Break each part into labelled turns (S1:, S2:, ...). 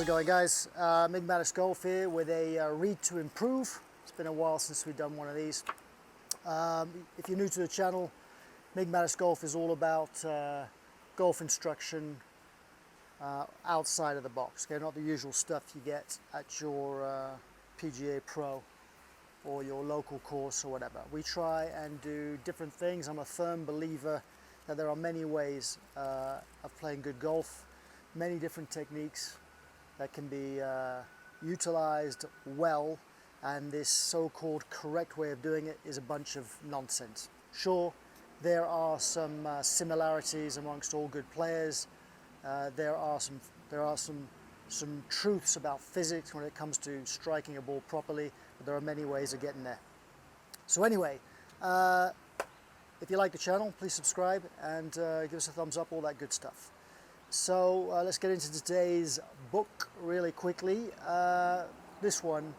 S1: it going, guys? Migmatisgolf here with a read to improve. It's been a while since we've done one of these. If you're new to the channel, Migmatisgolf is all about golf instruction outside of the box. Okay, not the usual stuff you get at your PGA Pro or your local course or whatever. We try and do different things. I'm a firm believer that there are many ways of playing good golf, many different techniques that can be utilized well, and this so-called correct way of doing it is a bunch of nonsense. Sure, there are some similarities amongst all good players. There are some truths about physics when it comes to striking a ball properly, but there are many ways of getting there. So anyway, if you like the channel, please subscribe and give us a thumbs up, all that good stuff. So let's get into today's book really quickly. This one,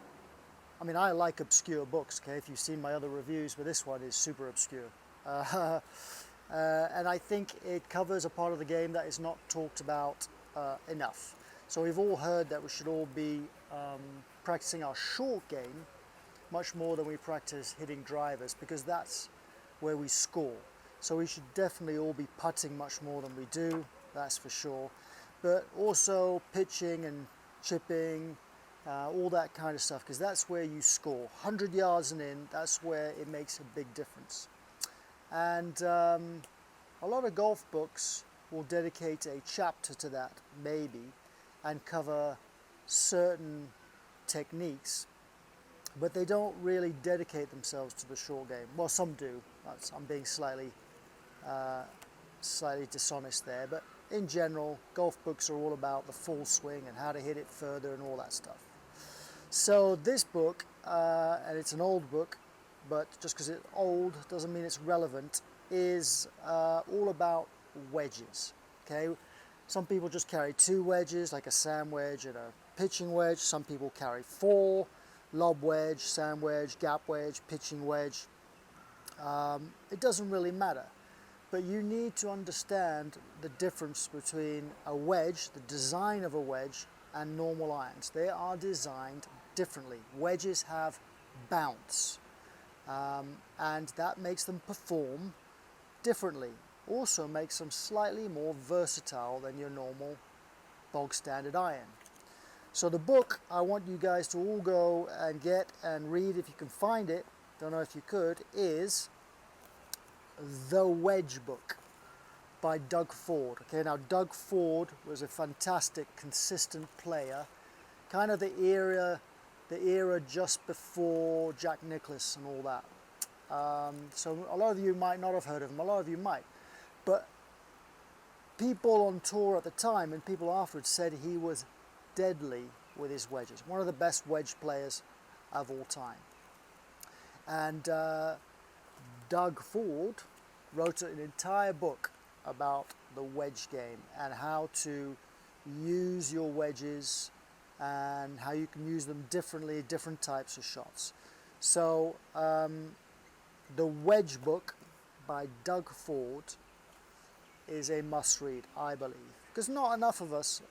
S1: I mean, I like obscure books, okay, if you've seen my other reviews, but this one is super obscure. And I think it covers a part of the game that is not talked about enough. So we've all heard that we should all be practicing our short game much more than we practice hitting drivers, because that's where we score. So we should definitely all be putting much more than we do, that's for sure. But also pitching and chipping, all that kind of stuff, because that's where you score. 100 yards and in, that's where it makes a big difference. And a lot of golf books will dedicate a chapter to that, maybe, and cover certain techniques, but they don't really dedicate themselves to the short game. Well, some do. I'm being slightly dishonest there, but in general, golf books are all about the full swing and how to hit it further and all that stuff. So this book, and it's an old book, but just because it's old doesn't mean it's relevant, is all about wedges. Okay, some people just carry 2 wedges, like a sand wedge and a pitching wedge. Some people carry 4: lob wedge, sand wedge, gap wedge, pitching wedge. It doesn't really matter, but you need to understand the difference between a wedge, the design of a wedge, and normal irons. They are designed differently. Wedges have bounce, and that makes them perform differently. Also makes them slightly more versatile than your normal bog standard iron. So the book I want you guys to all go and get and read if you can find it, don't know if you could, is The Wedge Book by Doug Ford. Okay, now Doug Ford was a fantastic, consistent player, kind of the era just before Jack Nicklaus and all that. So a lot of you might not have heard of him, a lot of you might, but people on tour at the time and people afterwards said he was deadly with his wedges, one of the best wedge players of all time. And Doug Ford wrote an entire book about the wedge game and how to use your wedges and how you can use them differently, different types of shots. So The Wedge Book by Doug Ford is a must-read, I believe, because not enough of us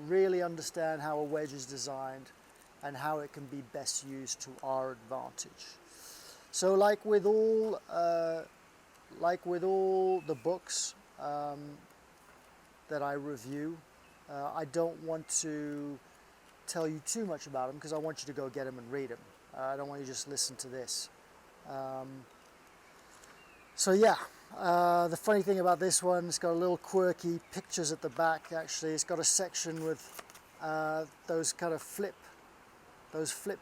S1: really understand how a wedge is designed and how it can be best used to our advantage. So like with all the books that I review, I don't want to tell you too much about them because I want you to go get them and read them. I don't want you to just listen to this. So yeah, the funny thing about this one, it's got a little quirky pictures at the back. Actually, it's got a section with those flip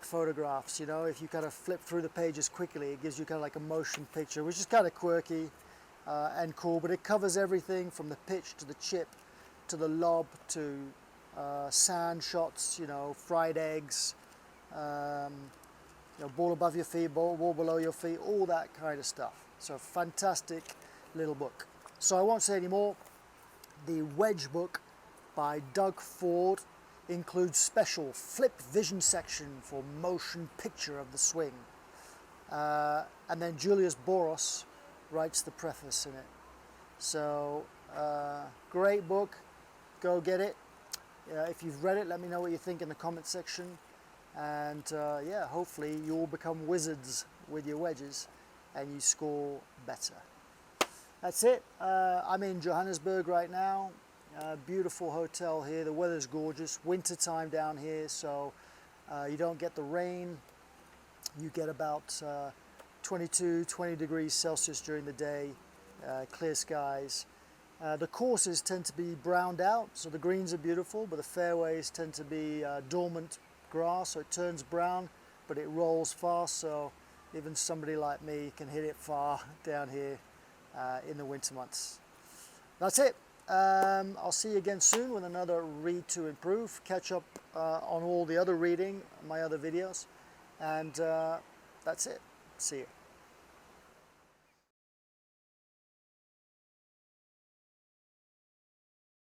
S1: photographs. You know, if you kind of flip through the pages quickly, it gives you kind of like a motion picture, which is kind of quirky and cool. But it covers everything from the pitch to the chip to the lob to sand shots. You know, fried eggs. You know, ball above your feet, ball below your feet, all that kind of stuff. So fantastic little book. So I won't say any more. The Wedge Book by Doug Ford includes special flip vision section for motion picture of the swing. And then Julius Boros writes the preface in it. So great book, go get it. If you've read it, let me know what you think in the comment section. And yeah, hopefully you all become wizards with your wedges and you score better. That's it. I'm in Johannesburg right now. Beautiful hotel here. The weather's gorgeous. Winter time down here, so you don't get the rain. You get about 22, 20 degrees Celsius during the day, clear skies. The courses tend to be browned out, so the greens are beautiful, but the fairways tend to be dormant grass, so it turns brown, but it rolls fast, so even somebody like me can hit it far down here in the winter months. That's it. I'll see you again soon with another read to improve. Catch up on all the other reading, my other videos, and that's it. See you.